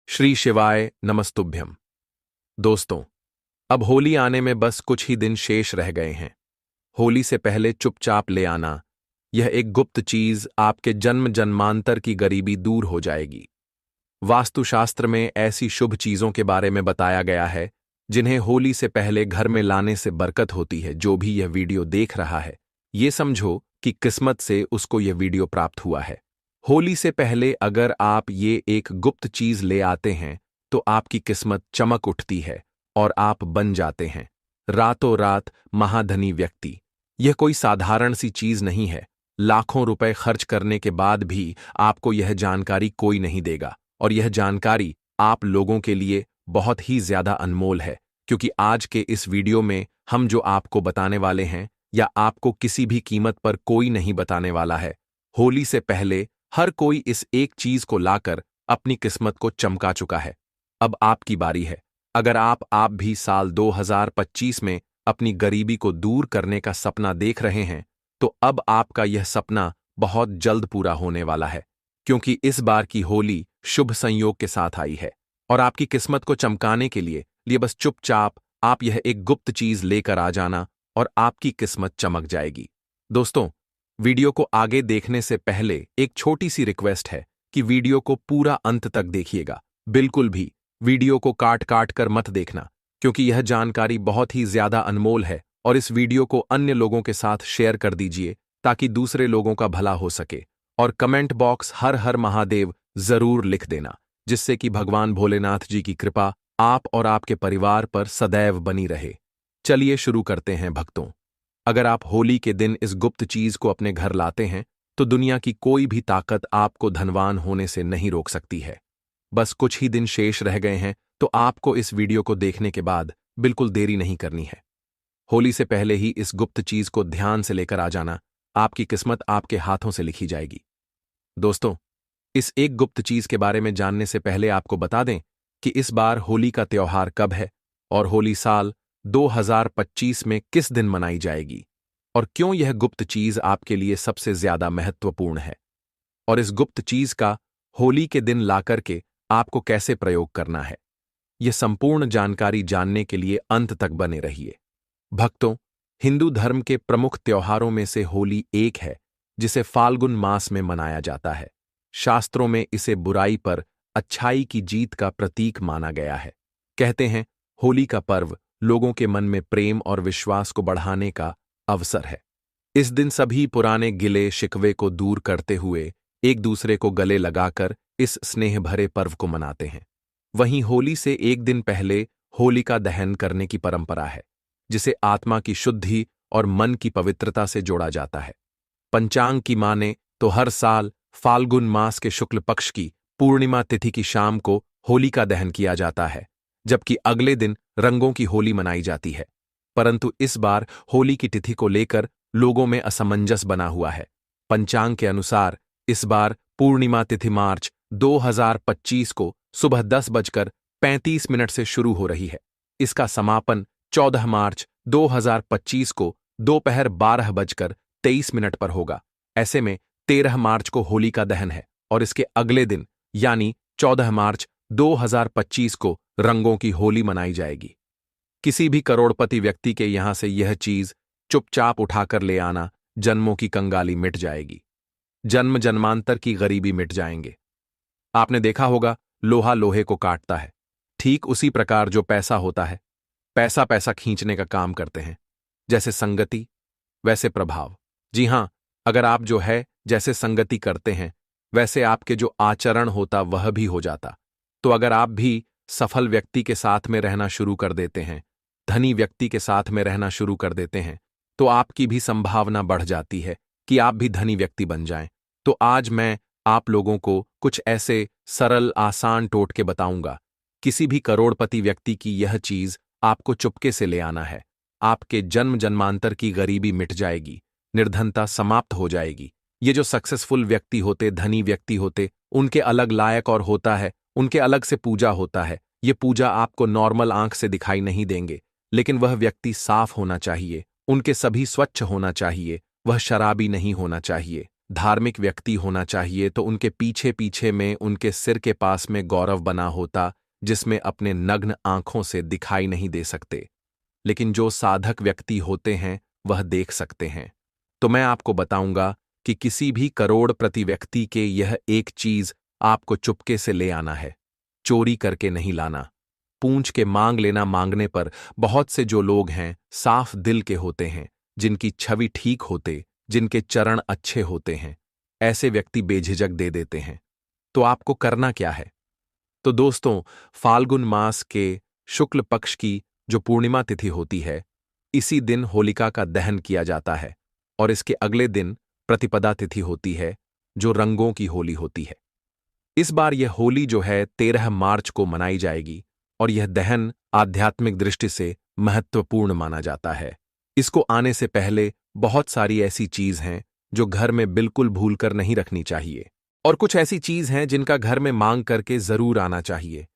श्री शिवाय नमस्तुभ्यम। दोस्तों, अब होली आने में बस कुछ ही दिन शेष रह गए हैं। होली से पहले चुपचाप ले आना, यह एक गुप्त चीज आपके जन्म जन्मांतर की गरीबी दूर हो जाएगी। वास्तुशास्त्र में ऐसी शुभ चीजों के बारे में बताया गया है जिन्हें होली से पहले घर में लाने से बरकत होती है। जो भी यह वीडियो देख रहा है, ये समझो कि किस्मत से उसको यह वीडियो प्राप्त हुआ है। होली से पहले अगर आप ये एक गुप्त चीज ले आते हैं तो आपकी किस्मत चमक उठती है और आप बन जाते हैं रातों रात महाधनी व्यक्ति। यह कोई साधारण सी चीज नहीं है। लाखों रुपए खर्च करने के बाद भी आपको यह जानकारी कोई नहीं देगा, और यह जानकारी आप लोगों के लिए बहुत ही ज्यादा अनमोल है, क्योंकि आज के इस वीडियो में हम जो आपको बताने वाले हैं या आपको किसी भी कीमत पर कोई नहीं बताने वाला है। होली से पहले हर कोई इस एक चीज को लाकर अपनी किस्मत को चमका चुका है। अब आपकी बारी है। अगर आप भी साल 2025 में अपनी गरीबी को दूर करने का सपना देख रहे हैं, तो अब आपका यह सपना बहुत जल्द पूरा होने वाला है, क्योंकि इस बार की होली शुभ संयोग के साथ आई है। और आपकी किस्मत को चमकाने के लिए बस चुपचाप आप यह एक गुप्त चीज लेकर आ जाना और आपकी किस्मत चमक जाएगी। दोस्तों, वीडियो को आगे देखने से पहले एक छोटी सी रिक्वेस्ट है कि वीडियो को पूरा अंत तक देखिएगा। बिल्कुल भी वीडियो को काट काट कर मत देखना, क्योंकि यह जानकारी बहुत ही ज्यादा अनमोल है। और इस वीडियो को अन्य लोगों के साथ शेयर कर दीजिए ताकि दूसरे लोगों का भला हो सके। और कमेंट बॉक्स हर हर महादेव जरूर लिख देना, जिससे कि भगवान भोलेनाथ जी की कृपा आप और आपके परिवार पर सदैव बनी रहे। चलिए शुरू करते हैं भक्तों। अगर आप होली के दिन इस गुप्त चीज को अपने घर लाते हैं तो दुनिया की कोई भी ताकत आपको धनवान होने से नहीं रोक सकती है। बस कुछ ही दिन शेष रह गए हैं, तो आपको इस वीडियो को देखने के बाद बिल्कुल देरी नहीं करनी है। होली से पहले ही इस गुप्त चीज को ध्यान से लेकर आ जाना, आपकी किस्मत आपके हाथों से लिखी जाएगी। दोस्तों, इस एक गुप्त चीज के बारे में जानने से पहले आपको बता दें कि इस बार होली का त्योहार कब है और होली साल 2025 में किस दिन मनाई जाएगी, और क्यों यह गुप्त चीज आपके लिए सबसे ज्यादा महत्वपूर्ण है, और इस गुप्त चीज का होली के दिन लाकर के आपको कैसे प्रयोग करना है। यह संपूर्ण जानकारी जानने के लिए अंत तक बने रहिए। भक्तों, हिंदू धर्म के प्रमुख त्योहारों में से होली एक है जिसे फाल्गुन मास में मनाया जाता है। शास्त्रों में इसे बुराई पर अच्छाई की जीत का प्रतीक माना गया है। कहते हैं, होली का पर्व लोगों के मन में प्रेम और विश्वास को बढ़ाने का अवसर है। इस दिन सभी पुराने गिले शिकवे को दूर करते हुए एक दूसरे को गले लगाकर इस स्नेह भरे पर्व को मनाते हैं। वहीं होली से एक दिन पहले होलिका दहन करने की परंपरा है, जिसे आत्मा की शुद्धि और मन की पवित्रता से जोड़ा जाता है। पंचांग की माने तो हर साल फाल्गुन मास के शुक्ल पक्ष की पूर्णिमा तिथि की शाम को होलिका दहन किया जाता है, जबकि अगले दिन रंगों की होली मनाई जाती है। परंतु इस बार होली की तिथि को लेकर लोगों में असमंजस बना हुआ है। पंचांग के अनुसार इस बार पूर्णिमा तिथि मार्च 2025 को सुबह 10:35 से शुरू हो रही है। इसका समापन 14 मार्च 2025 को दोपहर 12:23 पर होगा। ऐसे में 13 मार्च को होलिका दहन है और इसके अगले दिन यानी 14 मार्च 2025 को रंगों की होली मनाई जाएगी। किसी भी करोड़पति व्यक्ति के यहां से यह चीज चुपचाप उठाकर ले आना, जन्मों की कंगाली मिट जाएगी, जन्म जन्मांतर की गरीबी मिट जाएंगे। आपने देखा होगा, लोहा लोहे को काटता है। ठीक उसी प्रकार जो पैसा होता है, पैसा पैसा खींचने का काम करते हैं। जैसे संगति वैसे प्रभाव। जी हां, अगर आप जो है जैसे संगति करते हैं, वैसे आपके जो आचरण होता वह भी हो जाता। तो अगर आप भी सफल व्यक्ति के साथ में रहना शुरू कर देते हैं, धनी व्यक्ति के साथ में रहना शुरू कर देते हैं, तो आपकी भी संभावना बढ़ जाती है कि आप भी धनी व्यक्ति बन जाएं। तो आज मैं आप लोगों को कुछ ऐसे सरल आसान टोटके बताऊंगा। किसी भी करोड़पति व्यक्ति की यह चीज आपको चुपके से ले आना है। आपके जन्म जन्मांतर की गरीबी मिट जाएगी, निर्धनता समाप्त हो जाएगी। ये जो सक्सेसफुल व्यक्ति होते, धनी व्यक्ति होते, उनके अलग लायक और होता है, उनके अलग से पूजा होता है। ये पूजा आपको नॉर्मल आंख से दिखाई नहीं देंगे, लेकिन वह व्यक्ति साफ होना चाहिए, उनके सभी स्वच्छ होना चाहिए, वह शराबी नहीं होना चाहिए, धार्मिक व्यक्ति होना चाहिए तो उनके पीछे पीछे में उनके सिर के पास में गौरव बना होता, जिसमें अपने नग्न आंखों से दिखाई नहीं दे सकते, लेकिन जो साधक व्यक्ति होते हैं वह देख सकते हैं। तो मैं आपको बताऊंगा कि किसी भी करोड़पति व्यक्ति के यह एक चीज आपको चुपके से ले आना है, चोरी करके नहीं लाना। पूंछ के मांग लेना मांगने पर बहुत से जो लोग हैं साफ दिल के होते हैं, जिनकी छवि ठीक होते, जिनके चरण अच्छे होते हैं, ऐसे व्यक्ति बेझिझक दे देते हैं। तो आपको करना क्या है? तो दोस्तों, फाल्गुन मास के शुक्ल पक्ष की जो पूर्णिमा तिथि होती है, इसी दिन होलिका का दहन किया जाता है और इसके अगले दिन प्रतिपदा तिथि होती है, जो रंगों की होली होती है। इस बार यह होली जो है 13 मार्च को मनाई जाएगी और यह दहन आध्यात्मिक दृष्टि से महत्वपूर्ण माना जाता है। इसको आने से पहले बहुत सारी ऐसी चीज हैं जो घर में बिल्कुल भूलकर नहीं रखनी चाहिए, और कुछ ऐसी चीज हैं जिनका घर में मांग करके जरूर आना चाहिए।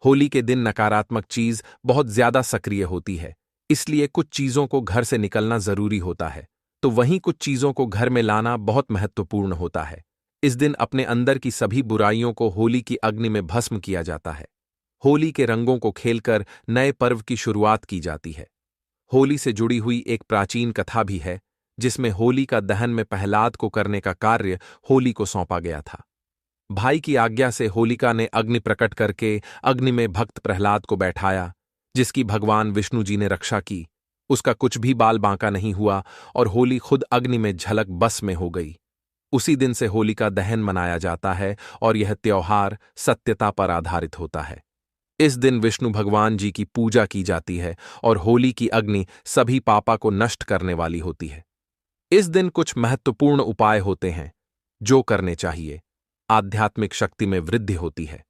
होली के दिन नकारात्मक चीज बहुत ज्यादा सक्रिय होती है, इसलिए कुछ चीजों को घर से निकलना जरूरी होता है, तो वहीं कुछ चीजों को घर में लाना बहुत महत्वपूर्ण होता है। इस दिन अपने अंदर की सभी बुराइयों को होली की अग्नि में भस्म किया जाता है। होली के रंगों को खेलकर नए पर्व की शुरुआत की जाती है। होली से जुड़ी हुई एक प्राचीन कथा भी है, जिसमें होली का दहन में प्रहलाद को करने का कार्य होली को सौंपा गया था। भाई की आज्ञा से होलिका ने अग्नि प्रकट करके अग्नि में भक्त प्रहलाद को बैठाया, जिसकी भगवान विष्णु जी ने रक्षा की। उसका कुछ भी बाल बांका नहीं हुआ और होली खुद अग्नि में झलक बस में हो गई। उसी दिन से होली का दहन मनाया जाता है और यह त्योहार सत्यता पर आधारित होता है। इस दिन विष्णु भगवान जी की पूजा की जाती है और होली की अग्नि सभी पापा को नष्ट करने वाली होती है। इस दिन कुछ महत्वपूर्ण उपाय होते हैं जो करने चाहिए। आध्यात्मिक शक्ति में वृद्धि होती है।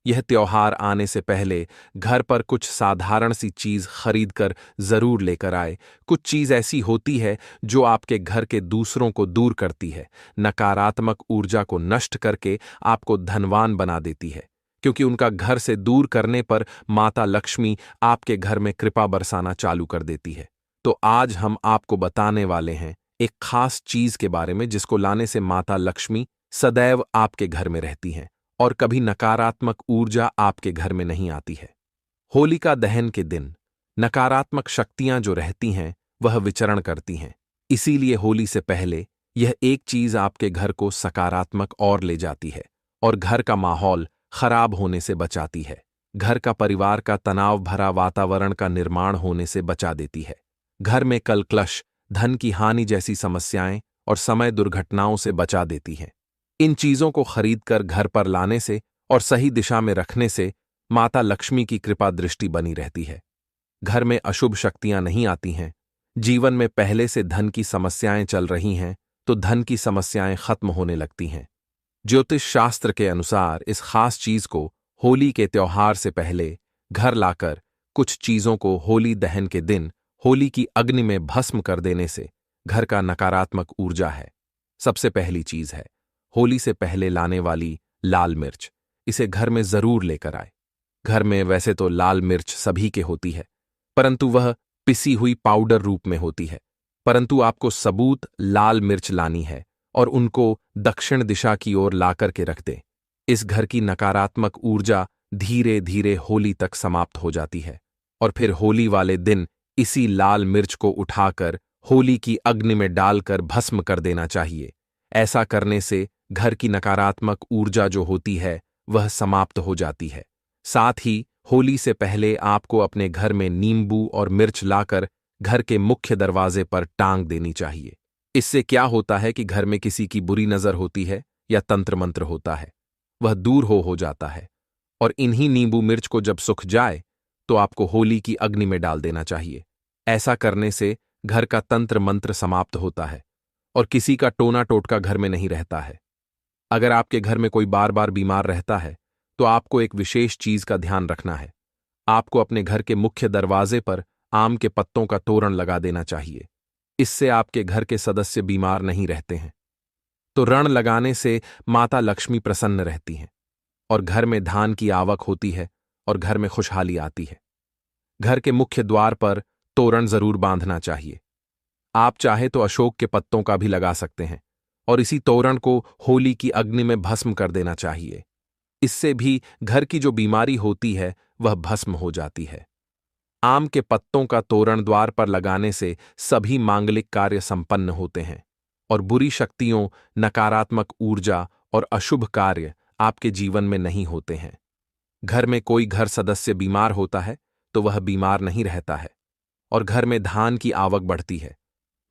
यह त्योहार आने से पहले घर पर कुछ साधारण सी चीज खरीदकर जरूर लेकर आए। कुछ चीज ऐसी होती है जो आपके घर के दूसरों को दूर करती है, नकारात्मक ऊर्जा को नष्ट करके आपको धनवान बना देती है, क्योंकि उनका घर से दूर करने पर माता लक्ष्मी आपके घर में कृपा बरसाना चालू कर देती है। तो आज हम आपको बताने वाले हैं एक खास चीज के बारे में, जिसको लाने से माता लक्ष्मी सदैव आपके घर में रहती हैं और कभी नकारात्मक ऊर्जा आपके घर में नहीं आती है। होलिका दहन के दिन नकारात्मक शक्तियां जो रहती हैं वह विचरण करती हैं, इसीलिए होली से पहले यह एक चीज आपके घर को सकारात्मक और ले जाती है और घर का माहौल खराब होने से बचाती है। घर का परिवार का तनाव भरा वातावरण का निर्माण होने से बचा देती है। घर में कलकलश, धन की हानि जैसी समस्याएं और समय दुर्घटनाओं से बचा देती है। इन चीजों को खरीदकर घर पर लाने से और सही दिशा में रखने से माता लक्ष्मी की कृपा दृष्टि बनी रहती है। घर में अशुभ शक्तियां नहीं आती हैं। जीवन में पहले से धन की समस्याएं चल रही हैं तो धन की समस्याएं खत्म होने लगती हैं। ज्योतिष शास्त्र के अनुसार इस खास चीज को होली के त्योहार से पहले घर लाकर कुछ चीजों को होली दहन के दिन होली की अग्नि में भस्म कर देने से घर का नकारात्मक ऊर्जा है। सबसे पहली चीज है होली से पहले लाने वाली लाल मिर्च। इसे घर में जरूर लेकर आए। घर में वैसे तो लाल मिर्च सभी के होती है, परंतु वह पिसी हुई पाउडर रूप में होती है। परंतु आपको सबूत लाल मिर्च लानी है और उनको दक्षिण दिशा की ओर लाकर के रख दें। इस घर की नकारात्मक ऊर्जा धीरे धीरे होली तक समाप्त हो जाती है और फिर होली वाले दिन इसी लाल मिर्च को उठाकर होली की अग्नि में डालकर भस्म कर देना चाहिए। ऐसा करने से घर की नकारात्मक ऊर्जा जो होती है वह समाप्त हो जाती है। साथ ही होली से पहले आपको अपने घर में नींबू और मिर्च लाकर घर के मुख्य दरवाजे पर टांग देनी चाहिए। इससे क्या होता है कि घर में किसी की बुरी नजर होती है या तंत्र मंत्र होता है, वह दूर हो जाता है। और इन्हीं नींबू मिर्च को जब सूख जाए तो आपको होली की अग्नि में डाल देना चाहिए। ऐसा करने से घर का तंत्र मंत्र समाप्त होता है और किसी का टोना टोटका घर में नहीं रहता है। अगर आपके घर में कोई बार बार बीमार रहता है तो आपको एक विशेष चीज का ध्यान रखना है। आपको अपने घर के मुख्य दरवाजे पर आम के पत्तों का तोरण लगा देना चाहिए। इससे आपके घर के सदस्य बीमार नहीं रहते हैं। तो रण लगाने से माता लक्ष्मी प्रसन्न रहती हैं और घर में धान की आवक होती है और घर में खुशहाली आती है। घर के मुख्य द्वार पर तोरण जरूर बांधना चाहिए। आप चाहे तो अशोक के पत्तों का भी लगा सकते हैं और इसी तोरण को होली की अग्नि में भस्म कर देना चाहिए। इससे भी घर की जो बीमारी होती है वह भस्म हो जाती है। आम के पत्तों का तोरण द्वार पर लगाने से सभी मांगलिक कार्य संपन्न होते हैं और बुरी शक्तियों, नकारात्मक ऊर्जा और अशुभ कार्य आपके जीवन में नहीं होते हैं। घर में कोई घर सदस्य बीमार होता है तो वह बीमार नहीं रहता है और घर में धान की आवक बढ़ती है।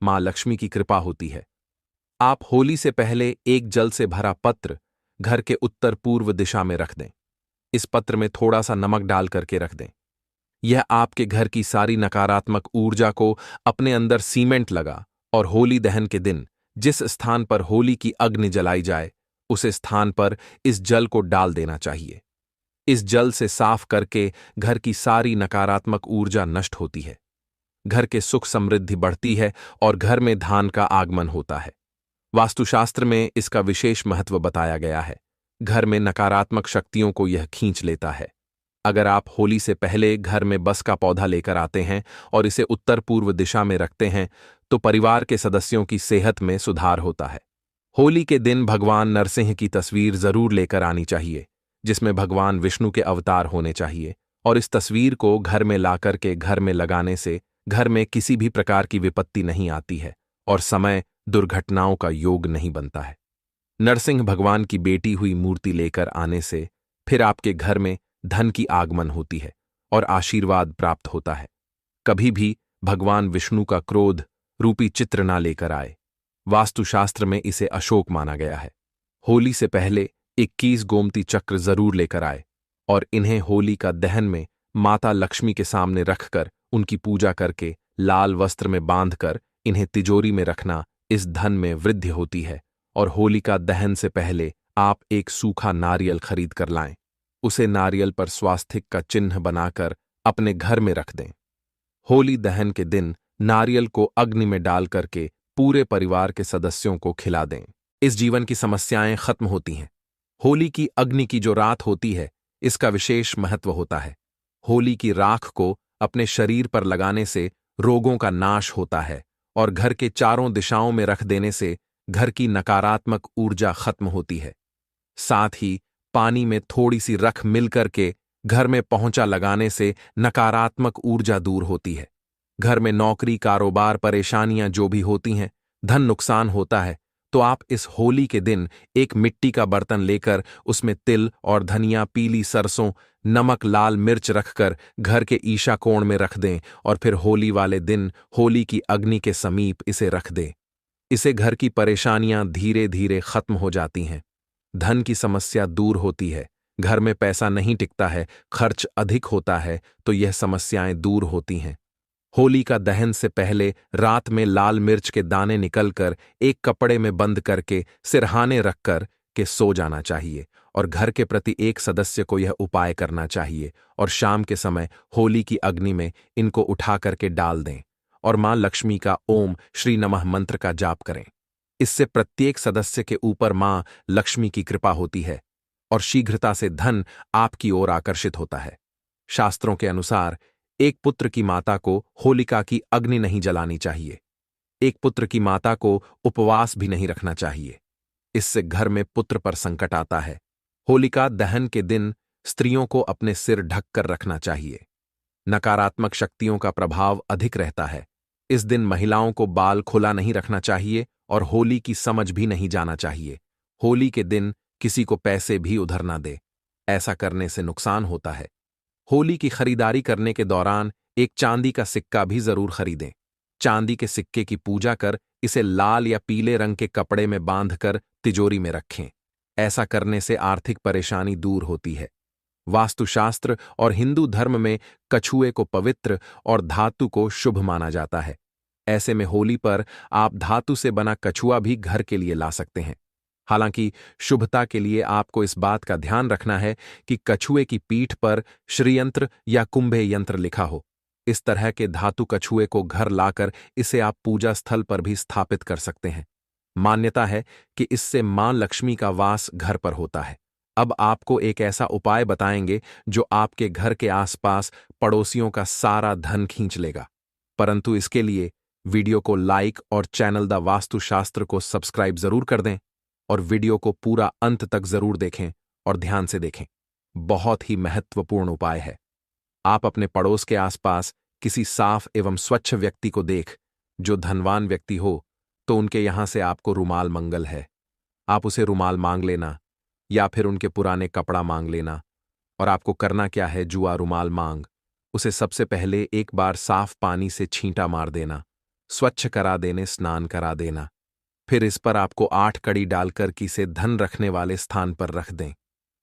मां लक्ष्मी की कृपा होती है। आप होली से पहले एक जल से भरा पत्र घर के उत्तर पूर्व दिशा में रख दें। इस पत्र में थोड़ा सा नमक डाल करके रख दें। यह आपके घर की सारी नकारात्मक ऊर्जा को अपने अंदर सीमेंट लगा और होली दहन के दिन जिस स्थान पर होली की अग्नि जलाई जाए उस स्थान पर इस जल को डाल देना चाहिए। इस जल से साफ करके घर की सारी नकारात्मक ऊर्जा नष्ट होती है। घर के सुख समृद्धि बढ़ती है और घर में धान का आगमन होता है। वास्तुशास्त्र में इसका विशेष महत्व बताया गया है। घर में नकारात्मक शक्तियों को यह खींच लेता है। अगर आप होली से पहले घर में बस का पौधा लेकर आते हैं और इसे उत्तर पूर्व दिशा में रखते हैं तो परिवार के सदस्यों की सेहत में सुधार होता है। होली के दिन भगवान नरसिंह की तस्वीर जरूर लेकर आनी चाहिए, जिसमें भगवान विष्णु के अवतार होने चाहिए, और इस तस्वीर को घर में लाकर के घर में लगाने से घर में किसी भी प्रकार की विपत्ति नहीं आती है और समय दुर्घटनाओं का योग नहीं बनता है। नरसिंह भगवान की बेटी हुई मूर्ति लेकर आने से फिर आपके घर में धन की आगमन होती है और आशीर्वाद प्राप्त होता है। कभी भी भगवान विष्णु का क्रोध रूपी चित्र ना लेकर आए। वास्तुशास्त्र में इसे अशोक माना गया है। होली से पहले 21 गोमती चक्र जरूर लेकर आए और इन्हें होली का दहन में माता लक्ष्मी के सामने रखकर उनकी पूजा करके लाल वस्त्र में बांधकर इन्हें तिजोरी में रखना। इस धन में वृद्धि होती है। और होलिका दहन से पहले आप एक सूखा नारियल खरीद कर लाएं। उसे नारियल पर स्वास्तिक का चिन्ह बनाकर अपने घर में रख दें। होली दहन के दिन नारियल को अग्नि में डाल करके पूरे परिवार के सदस्यों को खिला दें। इस जीवन की समस्याएं खत्म होती हैं। होली की अग्नि की जो रात होती है इसका विशेष महत्व होता है। होली की राख को अपने शरीर पर लगाने से रोगों का नाश होता है और घर के चारों दिशाओं में रख देने से घर की नकारात्मक ऊर्जा खत्म होती है। साथ ही पानी में थोड़ी सी रख मिलकर के घर में पहुंचा लगाने से नकारात्मक ऊर्जा दूर होती है। घर में नौकरी, कारोबार, परेशानियां जो भी होती हैं, धन नुकसान होता है, तो आप इस होली के दिन एक मिट्टी का बर्तन लेकर उसमें तिल और धनिया, पीली सरसों, नमक, लाल मिर्च रखकर घर के ईशा कोण में रख दें और फिर होली वाले दिन होली की अग्नि के समीप इसे रख दें। इसे घर की परेशानियां धीरे धीरे खत्म हो जाती हैं। धन की समस्या दूर होती है। घर में पैसा नहीं टिकता है, खर्च अधिक होता है, तो यह समस्याएं दूर होती हैं। होली का दहन से पहले रात में लाल मिर्च के दाने निकलकर एक कपड़े में बंद करके सिरहाने रखकर के सो जाना चाहिए और घर के प्रति एक सदस्य को यह उपाय करना चाहिए और शाम के समय होली की अग्नि में इनको उठा करके डाल दें और मां लक्ष्मी का ओम श्री नमः मंत्र का जाप करें। इससे प्रत्येक सदस्य के ऊपर मां लक्ष्मी की कृपा होती है और शीघ्रता से धन आपकी ओर आकर्षित होता है। शास्त्रों के अनुसार एक पुत्र की माता को होलिका की अग्नि नहीं जलानी चाहिए। एक पुत्र की माता को उपवास भी नहीं रखना चाहिए। इससे घर में पुत्र पर संकट आता है। होलिका दहन के दिन स्त्रियों को अपने सिर ढक कर रखना चाहिए। नकारात्मक शक्तियों का प्रभाव अधिक रहता है। इस दिन महिलाओं को बाल खुला नहीं रखना चाहिए और होली की समझ भी नहीं जाना चाहिए। होली के दिन किसी को पैसे भी उधार ना दे, ऐसा करने से नुकसान होता है। होली की खरीदारी करने के दौरान एक चांदी का सिक्का भी जरूर खरीदें। चांदी के सिक्के की पूजा कर इसे लाल या पीले रंग के कपड़े में बांधकर तिजोरी में रखें। ऐसा करने से आर्थिक परेशानी दूर होती है। वास्तुशास्त्र और हिंदू धर्म में कछुए को पवित्र और धातु को शुभ माना जाता है। ऐसे में होली पर आप धातु से बना कछुआ भी घर के लिए ला सकते हैं। हालांकि शुभता के लिए आपको इस बात का ध्यान रखना है कि कछुए की पीठ पर श्रीयंत्र या कुंभे यंत्र लिखा हो। इस तरह के धातु कछुए को घर लाकर इसे आप पूजा स्थल पर भी स्थापित कर सकते हैं। मान्यता है कि इससे मां लक्ष्मी का वास घर पर होता है। अब आपको एक ऐसा उपाय बताएंगे जो आपके घर के आसपास पड़ोसियों का सारा धन खींच लेगा। परंतु इसके लिए वीडियो को लाइक और चैनल द वास्तुशास्त्र को सब्सक्राइब जरूर कर दें और वीडियो को पूरा अंत तक जरूर देखें और ध्यान से देखें। बहुत ही महत्वपूर्ण उपाय है। आप अपने पड़ोस के आसपास किसी साफ एवं स्वच्छ व्यक्ति को देख जो धनवान व्यक्ति हो तो उनके यहां से आपको रुमाल मंगल है। आप उसे रुमाल मांग लेना या फिर उनके पुराने कपड़ा मांग लेना। और आपको करना क्या है, जुआ रुमाल मांग उसे सबसे पहले एक बार साफ पानी से छींटा मार देना, स्वच्छ करा देने, स्नान करा देना। फिर इस पर आपको 8 कड़ी डालकर किसे धन रखने वाले स्थान पर रख दें।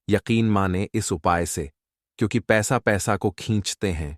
यकीन माने इस उपाय से, क्योंकि पैसा पैसा को खींचते हैं।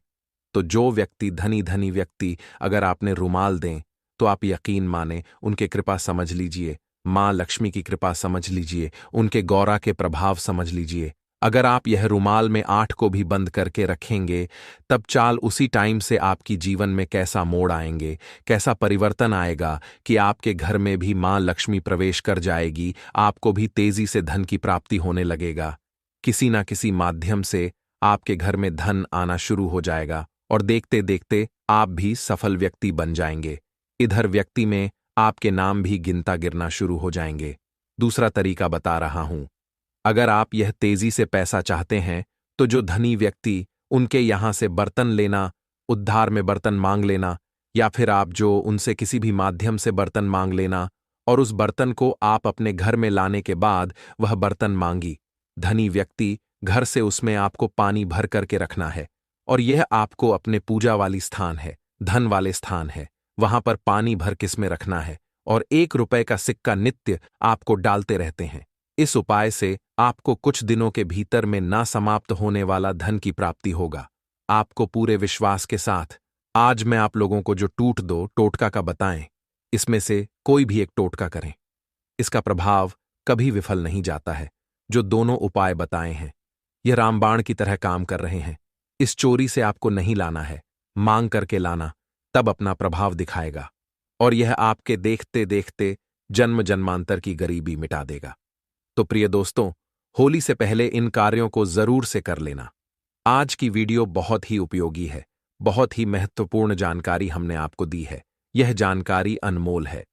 तो जो व्यक्ति धनी धनी व्यक्ति अगर आपने रुमाल दें तो आप यकीन माने उनके कृपा समझ लीजिए, मां लक्ष्मी की कृपा समझ लीजिए, उनके गौरा के प्रभाव समझ लीजिए। अगर आप यह रुमाल में 8 को भी बंद करके रखेंगे तब चाल उसी टाइम से आपकी जीवन में कैसा मोड़ आएंगे, कैसा परिवर्तन आएगा कि आपके घर में भी मां लक्ष्मी प्रवेश कर जाएगी। आपको भी तेजी से धन की प्राप्ति होने लगेगा। किसी ना किसी माध्यम से आपके घर में धन आना शुरू हो जाएगा और देखते देखते आप भी सफल व्यक्ति बन जाएंगे। इधर व्यक्ति में आपके नाम भी गिनता गिरना शुरू हो जाएंगे। दूसरा तरीका बता रहा हूं। अगर आप यह तेजी से पैसा चाहते हैं तो जो धनी व्यक्ति उनके यहां से बर्तन लेना, उद्धार में बर्तन मांग लेना, या फिर आप जो उनसे किसी भी माध्यम से बर्तन मांग लेना और उस बर्तन को आप अपने घर में लाने के बाद वह बर्तन मांगी। धनी व्यक्ति घर से उसमें आपको पानी भर करके रखना है और यह आपको अपने पूजा वाली स्थान है, धन वाले स्थान है, वहां पर पानी भर किसमें रखना है और 1 रुपए का सिक्का नित्य आपको डालते रहते हैं। इस उपाय से आपको कुछ दिनों के भीतर में ना समाप्त होने वाला धन की प्राप्ति होगा। आपको पूरे विश्वास के साथ आज मैं आप लोगों को जो टूट दो टोटका का बताएं, इसमें से कोई भी एक टोटका करें। इसका प्रभाव कभी विफल नहीं जाता है। जो दोनों उपाय बताए हैं यह रामबाण की तरह काम कर रहे हैं। इस चोरी से आपको नहीं लाना है, मांग करके लाना, तब अपना प्रभाव दिखाएगा और यह आपके देखते देखते जन्म जन्मांतर की गरीबी मिटा देगा। तो प्रिय दोस्तों, होली से पहले इन कार्यों को जरूर से कर लेना। आज की वीडियो बहुत ही उपयोगी है, बहुत ही महत्वपूर्ण जानकारी हमने आपको दी है। यह जानकारी अनमोल है।